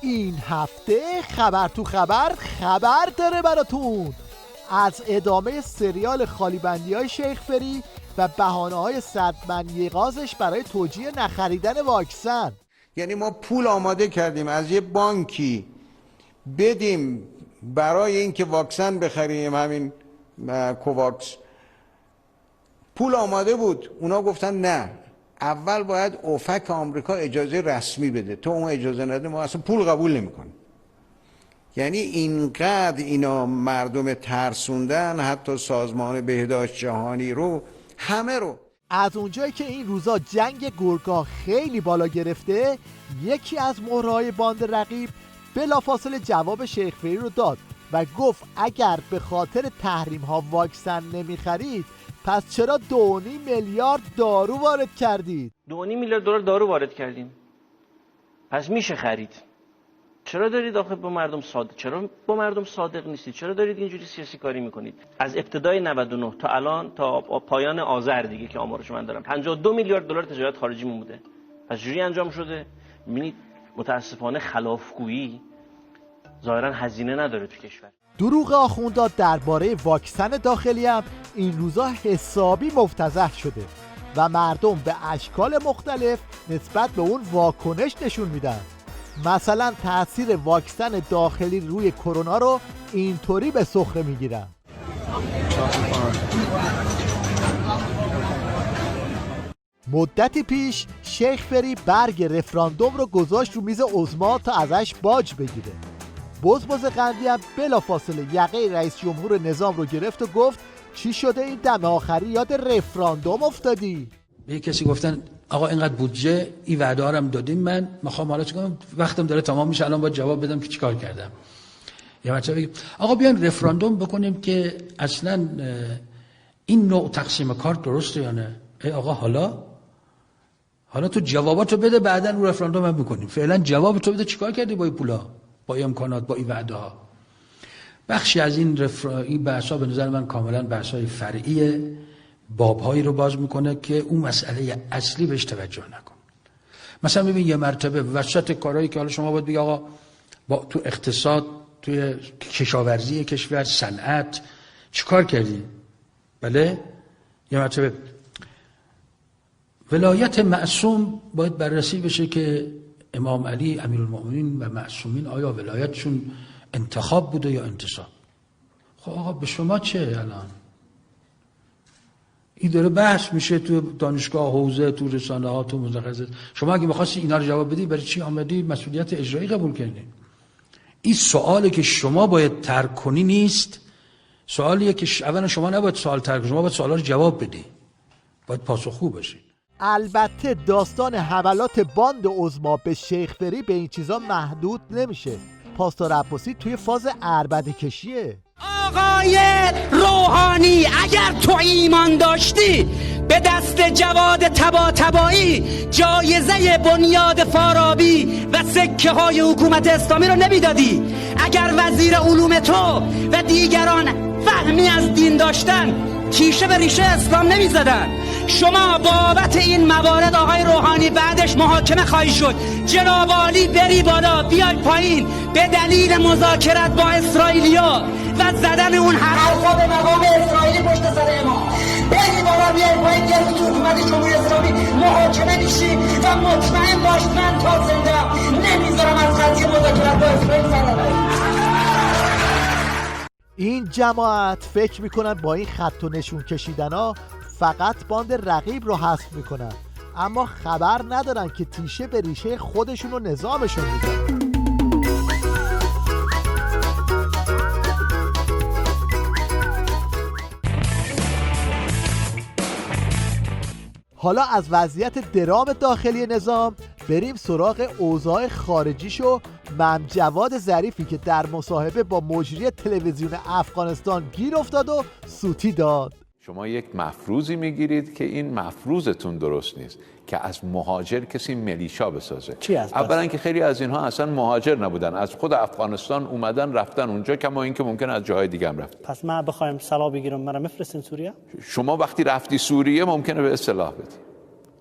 این هفته خبر تو خبر داره براتون از ادامه سریال خالیبندی های شیخ فری و بهانه های صدمنیقازش برای توجیه نخریدن واکسن. یعنی ما پول آماده کردیم از یه بانکی بدیم برای اینکه واکسن بخریم، همین کوواکس پول آماده بود، اونا گفتن نه، اول باید اوفک آمریکا اجازه رسمی بده، تو اون اجازه نده ما اصلا پول قبول نمی‌کنیم. یعنی اینقدر اینا مردم ترسوندن، حتی سازمان بهداشت جهانی رو، همه رو. از اونجایی که این روزا جنگ گرگا خیلی بالا گرفته، یکی از مهرهای باند رقیب بلافاصله جواب شیخ فری رو داد و گفت اگر به خاطر تحریم ها واکسن نمیخرید پس چرا 2.5 میلیارد دارو وارد کردید؟ 2.5 میلیارد دلار دارو وارد کردیم، پس میشه خرید. چرا دارید آخه با مردم صادق، چرا با مردم صادق نیستید؟ چرا دارید اینجوری سیاسی کاری میکنید؟ از ابتدای 99 تا الان تا پایان آذر دیگه که آمارش من دارم 52 میلیارد دلار تجارت خارجی بوده. پس جوری انجام شده. ببینید متاسفانه خلافگویی ظاهرا هزینه نداره تو کشور. دروغ آخوندا درباره واکسن داخلی هم این روزا حسابی مفتضح شده و مردم به اشکال مختلف نسبت به اون واکنش نشون میدن. مثلا تاثیر واکسن داخلی روی کرونا رو اینطوری به سخره میگیرن. مدتی پیش شیخ فری برگ رفراندوم رو گذاشت رو میز عظما تا ازش باج بگیره. بزبز قندی هم بلافاصله یقه رئیس جمهور نظام رو گرفت و گفت چی شده این دم آخری یاد رفراندوم افتادی؟ به کسی گفتن آقا اینقدر بودجه این وعده ها رو دادیم، من میخوام حالا چیکار کنم، وقتم داره تمام میشه، الان باید جواب بدم که چیکار کردم. یا بچه‌ها بگیم آقا بیاین رفراندوم بکنیم که اصلا این نوع تقسیم کار درسته یا نه. ای آقا حالا تو جواباتو بده، بعداً رو رفراندوم هم میکنیم. فعلا جواب تو بده چیکار کردی با این پولا، با این امکانات، با این وعده ها. بخشی از این بحثا به نظر من کاملا بحثای فرعیه، بابهایی رو باز میکنه که اون مسئله اصلی بهش توجه نکن. مثلا ببین یه مرتبه وسط کارهایی که حالا شما باید بگی آقا با تو اقتصاد، توی کشاورزی کشور، صنعت چیکار کردی؟ بله، یه مرتبه ولایت معصوم باید بررسی بشه که امام علی امیرالمؤمنین و معصومین آیا ولایتشون انتخاب بوده یا انتصاب؟ خب آقا به شما چه الان؟ این داره بحث میشه تو دانشگاه، حوزه، تو رسانه ها، تو مزخرفات. شما اگه می‌خواستی اینا رو جواب بدی، برای چی آمدی مسئولیت اجرایی قبول کردی؟ این سوالی که شما باید ترک کنی نیست، سوالیه که اولا شما نباید سوال ترک کنی، شما باید سوالا رو جواب بدی، باید پاسخگو باشی. البته داستان حملات باند عظما به شیخ فری به این چیزا محدود نمیشه. پاسدار عباسی توی فاز عربده کشیه. آقای روحانی اگر تو ایمان داشتی به دست جواد طباطبایی جایزه بنیاد فارابی و سکه های حکومت اسلامی رو نمیدادی. اگر وزیر علوم تو و دیگران فهمی از دین داشتن تیشه به ریشه اسلام نمیزدن. شما بابت این موارد آقای روحانی بعدش محاکمه خواهی شد. جناب عالی بری بالا بیای پایین به دلیل مذاکرت با اسرائیلیا و زدن اون حرفا به مقام اسرائیلی پشت سر ما. بری بالا بیای پایین که تو حکومت جمهوری اسلامی محاکمه میشی و مطمئن باش من تا زنده نمیذارم از قضیه مذاکرت با اسرائیل سر. این جماعت فکر میکنن با این خط و نشون کشیدن ها فقط باند رقیب رو حذف میکنن، اما خبر ندارن که تیشه به ریشه خودشون و نظامشون میزنن. حالا از وضعیت درام داخلی نظام بریم سراغ اوضاع خارجیشو. جواد ظریفی که در مصاحبه با مجری تلویزیون افغانستان گیر افتاد و سوتی داد. شما یک مفروضی میگیرید که این مفروضتون درست نیست که از مهاجر کسی ملیشا بسازه. اولا که خیلی از اینها اصلا مهاجر نبودن، از خود افغانستان اومدن رفتن اونجا، کما اینکه ممکن از جاهای دیگه هم رفتن. پس من بخوایم سلاح بگیرم منو میفرستین سوریه؟ شما وقتی رفتی سوریه ممکنه به اصطلاح بدی.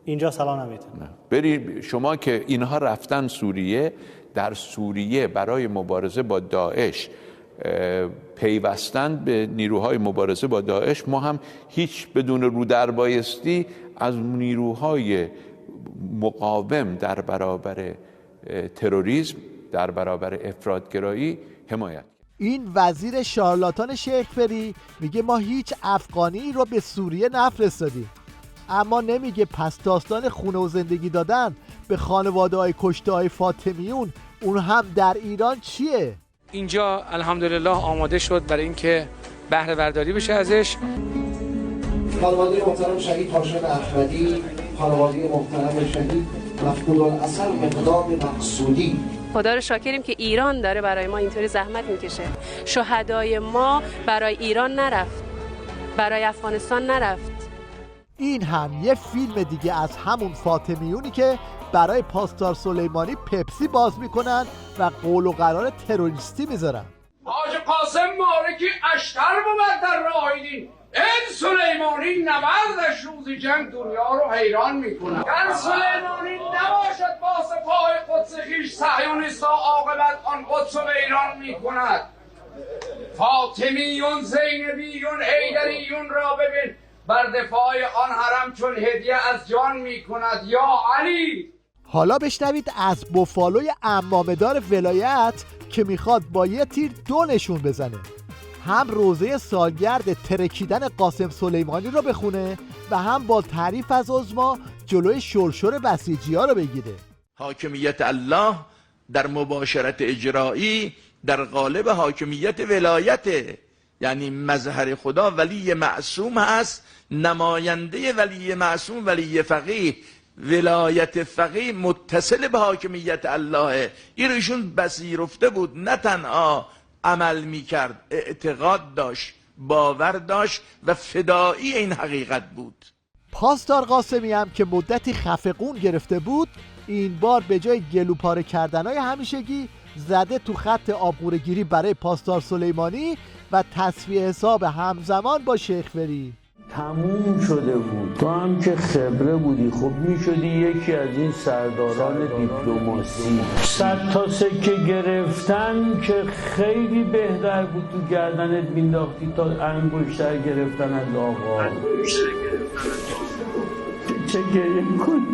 اینجا سلاح نمیدن. بری شما که اینها رفتن سوریه در سوریه برای مبارزه با داعش پیوستند به نیروهای مبارزه با داعش، ما هم هیچ بدون رو در بایستی از نیروهای مقاوم در برابر تروریسم، در برابر افراطگرایی حمایت. این وزیر شارلاتان شیخ فری میگه ما هیچ افغانی رو به سوریه نفرستادیم، اما نمیگه پس داستان خونه و زندگی دادن به خانواده‌های کشته‌های فاطمیون اون هم در ایران چیه؟ اینجا الحمدلله آماده شد برای اینکه بهره برداری بشه ازش. خانواده محترم شهید هاشم احمدی، خانواده محترم شهید مفقودالاثر مقدام مقصودی، خدا رو شاکریم که ایران داره برای ما اینطوری زحمت میکشه. شهدای ما برای ایران نرفت، برای افغانستان نرفت. این هم یه فیلم دیگه از همون فاطمیونی که برای پاسدار سلیمانی پپسی باز میکنن و قول و قرار تروریستی میذارن. حاج قاسم مالکی اشتر بود در راه دین، این سلیمانی نبردش روز جنگ دنیا رو حیران میکنه. گر سلیمانی نباشد با سپاه قدس خویش، صهیونیستا عاقبت آن قدس رو ویران میکند. فاطمیون، زینبیون، حیدریون را ببین بر دفاع آن حرم چون هدیه از جان میکند. یا علی. حالا بشنوید از بوفالوی عمامه‌دار ولایت که میخواد با یه تیر دو نشون بزنه، هم روزه سالگرد ترکیدن قاسم سلیمانی رو بخونه و هم با تعریف از عظما جلوی شرشر بسیجی‌ها رو بگیره. حاکمیت الله در مباشرت اجرایی در قالب حاکمیت ولایت، یعنی مظهر خدا ولی معصوم هست، نماینده ولی معصوم ولی فقیه، ولایت فقیه متصل به حاکمیت الله. این ایشون پذیرفته بود، نه تنها عمل میکرد، اعتقاد داشت، باور داشت و فدایی این حقیقت بود. پاسدار قاسمی هم که مدتی خفقون گرفته بود، این بار به جای گلوپاره کردنهای همیشگی زده تو خط آبگوره‌گیری برای پاسدار سلیمانی و تصفیه حساب همزمان با شیخ فری. تموم شده بود. تو هم که خبره بودی، خب میشدی یکی از این سرداران دیپلماسی. 100 تا سکه گرفتن که خیلی بهتر بود تو گردنت مینداختی تا انگشتر گرفتن از آقا. چه گریه کنی؟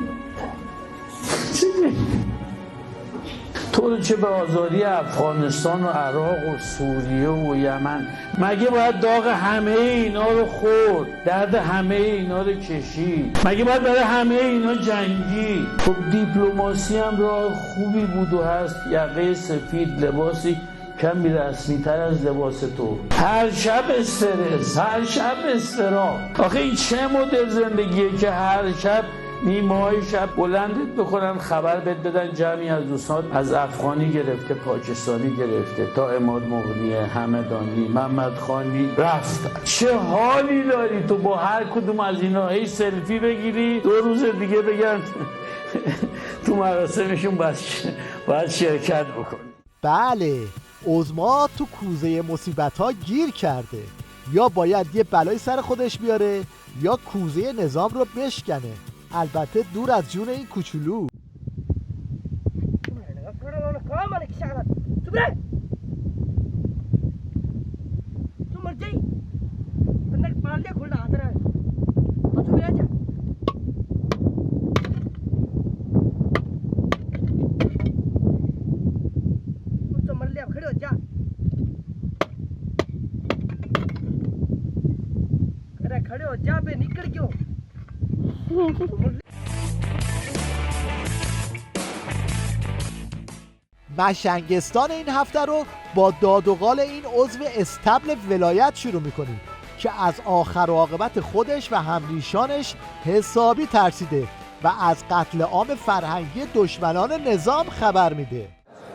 تو چه به آزادی افغانستان و عراق و سوریه و یمن، مگه باید داغ همه اینا رو خورد، درد همه اینا رو کشید؟ مگه باید برای همه اینا جنگی؟ خب دیپلماسی هم راه خوبی بود و هست، یقه سفید، لباسی کمی رسمی تر از لباس تو، هر شب استرس، هر شب استرا. آخه این چه مدل زندگیه که هر شب نیمه های شب بلندت بکنن خبر بدن جمعی از دوستان از افغانی گرفته، پاکستانی گرفته تا عماد مغنی، همدانی، محمد خانی رفت. چه حالی داری تو با هر کدوم از اینا؟ هی سلفی بگیری، 2 روز دیگه بگن تو مراسمشون باید شرکت بکنی. بله، عظما تو کوزه مصیبت ها گیر کرده، یا باید یه بلای سر خودش بیاره یا کوزه نظام رو بشکنه، البته دور از جون این کوچولو. مشنگستان این هفته رو با داد و قال این عضو استبل ولایت شروع میکنیم که از آخر و عاقبت خودش و همریشانش حسابی ترسیده و از قتل عام فرهنگی دشمنان نظام خبر میده.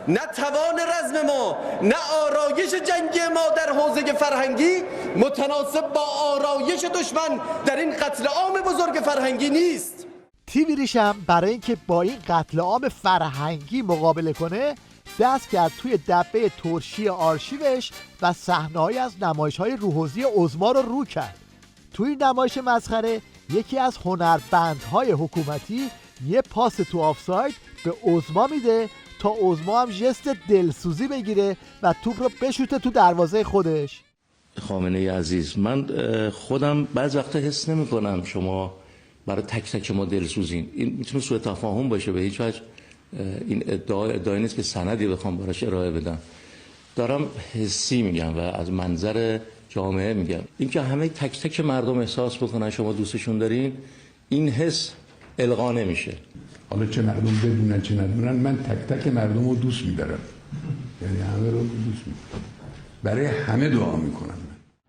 نه توان رزم ما، نه آرایش جنگی ما در حوزه فرهنگی متناسب با آرایش دشمن در این قتل عام بزرگ فرهنگی نیست. تیویریش هم برای اینکه با این قتل عام فرهنگی مقابله کنه دست کرد توی دبه ترشی آرشیوش و صحنه‌ای از نمایش‌های روحوزی عظما رو کرد. توی نمایش مسخره یکی از هنربندهای حکومتی یه پاس تو آفساید به عظما میده تا عظما هم ژست دلسوزی بگیره و توپ رو بشوته تو دروازه خودش. خامنه‌ای عزیز، من خودم بعض وقتا حس نمی‌کنم شما برای تک تک ما دلسوزین. این میتونه سوء تفاهم باشه، به هیچ وجه این ادعای نیست که سندی بخوام براش ارائه بدم. دارم حسی میگم و از منظر جامعه میگم. اینکه همه تک تک مردم احساس بکنن شما دوستشون دارین، این حس القا نمیشه. حالا چه مردم بدونن چه ندونن، من تک تک مردم رو دوست می‌دارم. یعنی همه رو دوست می‌دارم. برای همه دعا میکنم.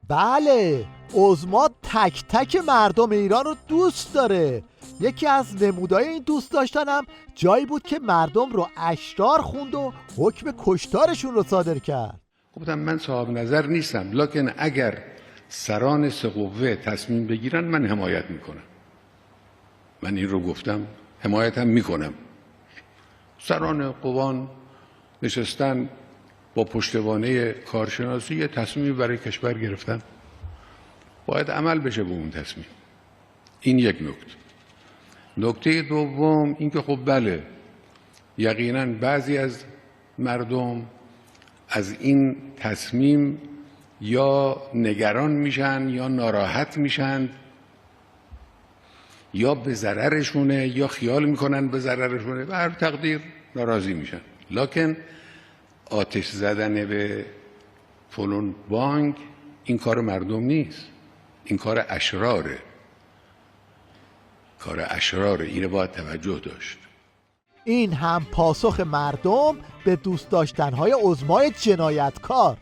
بله، عظما تک تک مردم ایران رو دوست داره. یکی از نمودای این دوست داشتنم جایی بود که مردم رو اشرار خوند و حکم کشتارشون رو صادر کرد. گفتم من صاحب نظر نیستم، لکن اگر سران سه قوه تصمیم بگیرن من حمایت میکنم. من این رو گفتم، حمایت هم میکنم. سران قوان نشستن با پشتوانه کارشناسی یه تصمیمی برای کشور گرفتن، باید عمل بشه به اون تصمیم. این یک نکته. نکته دوم این که خب بله، یقینا بعضی از مردم از این تصمیم یا نگران میشن یا ناراحت میشن یا به ضررشونه یا خیال میکنن به ضررشونه و هر تقدیر ناراضی میشن. لکن آتش زدن به فلان بانک این کار مردم نیست، این کار اشراره. کار اشراره، اینو باید توجه داشت. این هم پاسخ مردم به دوست داشتنهای عظمای جنایتکار.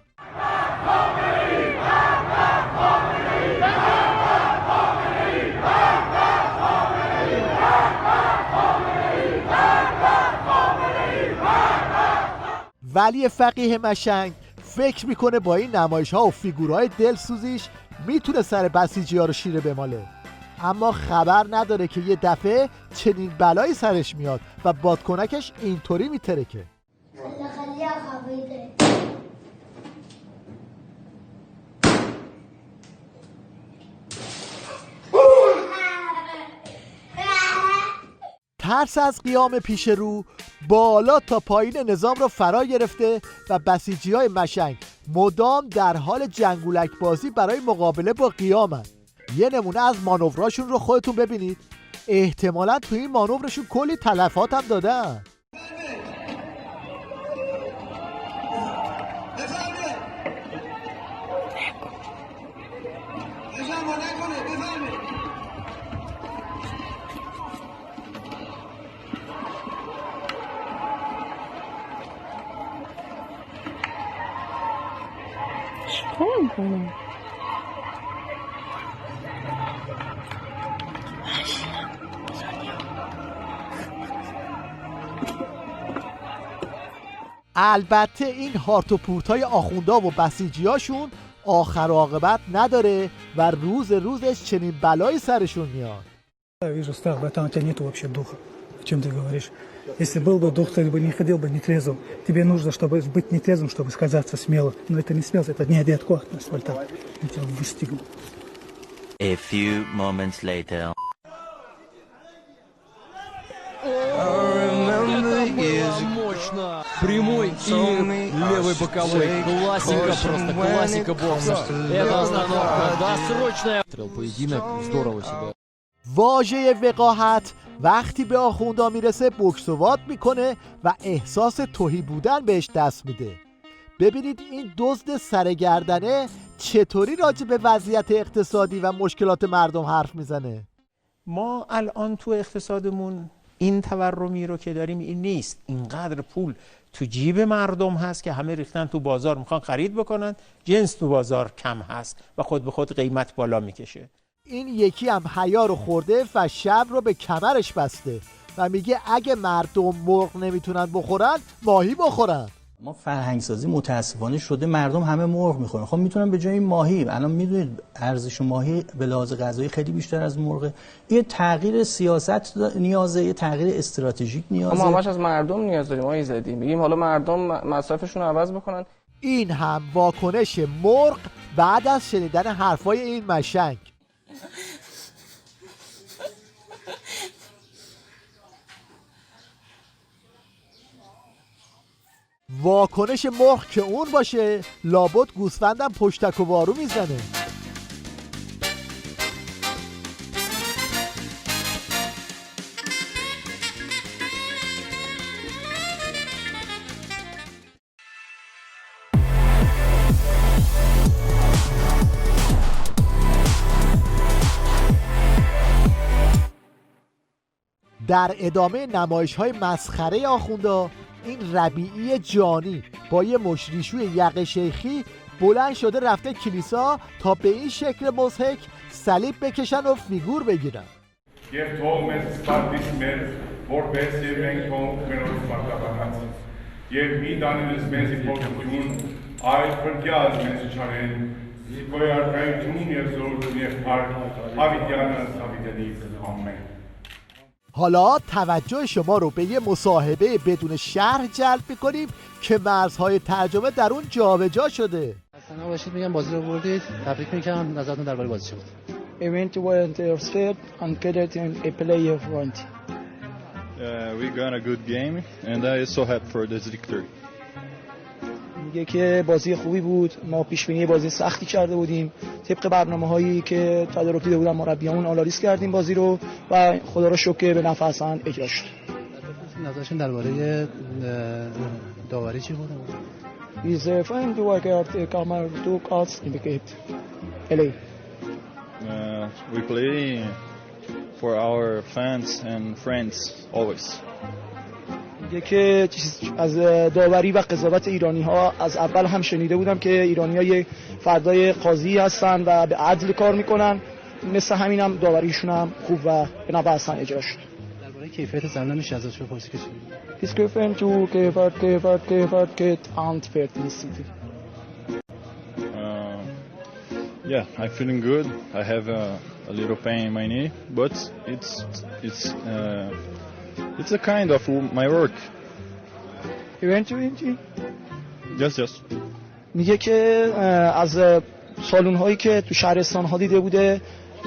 ولی فقیه مشنگ فکر میکنه با این نمایش ها و فیگورهای دلسوزیش میتونه سر بسیجی ها رو شیره بماله، اما خبر نداره که یه دفعه چنین بلایی سرش میاد و بادکنکش اینطوری میترکه. ترس از قیام پیش رو بالا تا پایین نظام رو فرا گرفته و بسیجی‌های مشنگ مدام در حال جنگولک بازی برای مقابله با قیامن. یه نمونه از مانوراشون رو خودتون ببینید. احتمالاً توی این مانورشون کلی تلفات هم دادن. البته این هارت و پورتای آخوندا و بسیجیاشون آخر و عاقبت نداره و روز روزش چنین بلایی سرشون میاد. Вижу страх, братан, у тебя нет вообще духа. О чем ты говоришь? Если был бы дух, ты бы не ходил бы нетрезвым. Тебе нужно, чтобы быть нетрезвым, чтобы сказаться смело. Но это не смелость, это неадекватность, братан. Я тебя выстигну. A few moments later. Это мощно. Прямой и левый боковой. Классика просто, классика бокса. Это остановка досрочная. Поединок здорово себя. واژه وقاحت وقتی به آخوندا میرسه بوکسوات میکنه و احساس تهی بودن بهش دست میده. ببینید این دزد سرگردنه چطوری راجع به وضعیت اقتصادی و مشکلات مردم حرف میزنه. ما الان تو اقتصادمون این تورمی رو که داریم این نیست. اینقدر پول تو جیب مردم هست که همه ریختن تو بازار میخوان خرید بکنن، جنس تو بازار کم هست و خود به خود قیمت بالا میکشه. این یکی هم حیا رو خورده و شب رو به کمرش بسته و میگه اگه مردم مرغ نمیتونن بخورن ماهی بخورن. ما فرهنگسازی متاسفانه شده مردم همه مرغ میخورن. خب میتونن به جای ماهی، الان میدونید ارزش ماهی به لحاظ غذایی خیلی بیشتر از مرغه. یه تغییر سیاست نیازه، یه تغییر استراتژیک نیازه. ما همش از مردم نیاز داریم. ما زدیم میگیم حالا مردم مصرفشون رو عوض بکنن. این هم واکنش مرغ بعد از شنیدن حرفای این مشنگ. واکنش مرغ که اون باشه، لابد گوسفندم پشتک و وارو میزنه. در ادامه نمایش‌های مسخره آخوندا، این ربیعی جانی با یه مشریشوی یقه شیخی بلند شده رفته کلیسا تا به این شکل مضحک صلیب بکشن و فیگور بگیرن. حالا توجه شما رو به یه مصاحبه بدون شرح جلب می‌کنیم که مرزهای ترجمه در اون جابجا شده. اصلا باشید میگم بازی رو بردید، تبریک میگم. نظرتون درباره بازی چی بود؟ Event was interested and created a play of want. We got a good game and I am so happy for this victory. میگه که بازی خوبی بود، ما پیش بینی بازی سختی کرده بودیم، طبق برنامه‌هایی که تدارک دیده بودن مربیامون آنالیز کردیم بازی رو و خدا رو شکر به نفع حسن اجرا شد. نظرشون درباره داوری چی بود؟ Is a friend who got a camera to cast indicate LA. We play for our fans and friends always. میگه که از داوری و قضاوت ایرانی ها از اول هم شنیده بودم که ایرانی ها یه فردای قاضی هستن و به عدل کار میکنن، مثل همین هم داوریشون هم خوب و به نفع حسن اجرا شد. درباره کیفیت زمین میشه ازش بپرسی که چی؟ Discrepan to keyfert and fertility. Yeah, I'm feeling good. I have a little pain in my knee, but it's a kind of my work. Eventually. Just. میگه که از سالون هایی که تو شهرستان ها دیده بوده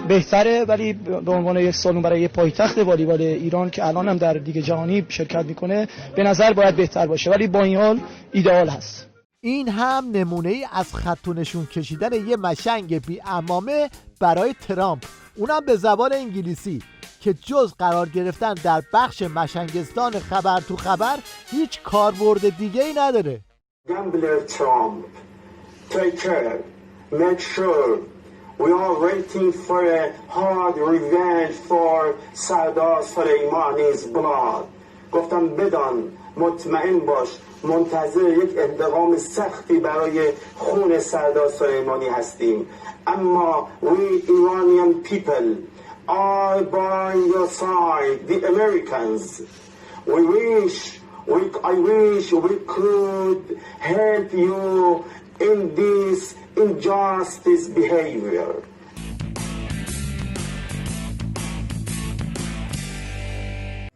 بهتره، ولی به عنوان یک سالون برای یک پایتخت والیبال ایران که الان هم در لیگ جهانی شرکت میکنه به نظر باید بهتر باشه، ولی با این حال ایدئال هست. این هم نمونه ای از خط و نشون کشیدن یه مشنگ بی عمامه برای ترامپ، اونم به زبان انگلیسی که جز قرار گرفتن در بخش مشنگستان خبر تو خبر هیچ کاربرد دیگه ای نداره. Gambler Trump, take care, make sure we are waiting for a hard revenge for Saddam Soleimani's blood. گفتم بدان، مطمئن باش، منتظر یک انتقام سختی برای خون سردار سلیمانی هستیم. اما we Iranian people are by your side, the Americans. I wish we could help you in this injustice behavior.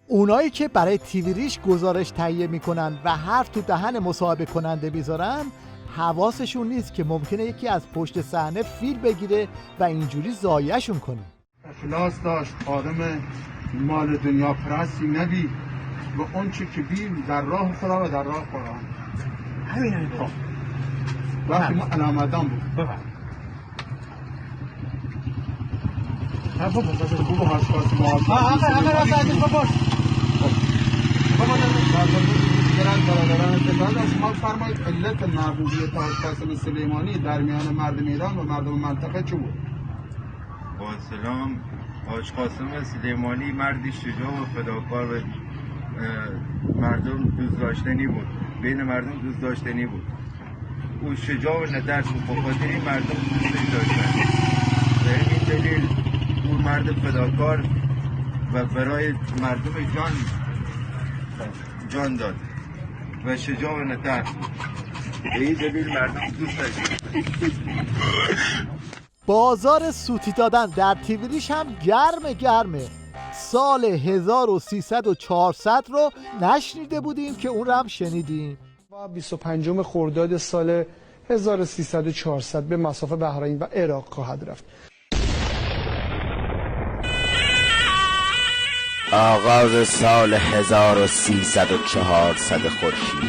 اونایی که برای تیوی ریش گزارش تهیه میکنن و حرف تو دهن مصاحبه کننده میذارن، حواسشون نیست که ممکنه یکی از پشت صحنه فیل بگیره و اینجوری ضایعشون کنه. اخلاص داشت، آدم مال دنیا پرستی نبی و اون چی که بیم در راه خدا و در راه قرآن. همین انتخاب وقتی ما علامتان بود بفرد خوب هاشکاسی ما فرمایید علت محبوبیت حاج قاسم سلیمانی در میان مردم ایران و مردم منطقه چه بود؟ با سلام، حاج قاسم سلیمانی مردی شجاع و فداکار و مردم دوست داشتنی بود، بین مردم دوست داشتنی بود. او شجاع و ندرس بود، بخاطر این مردم دوستش داشتن. به این دلیل او مرد فداکار و برای مردم جان داد و شجاع و ندرس بود. به این دلیل مردم دوست داشتن. بازار سوتی دادن در تیوی ریش هم گرمه. سال 1300 و 400 رو نشنیده بودیم که اون رو هم شنیدیم. 25 خرداد سال 1300 و 400 به مسافه بحرین و عراق خواهد رفت. آغاز سال 1300 و 400 خورشیدی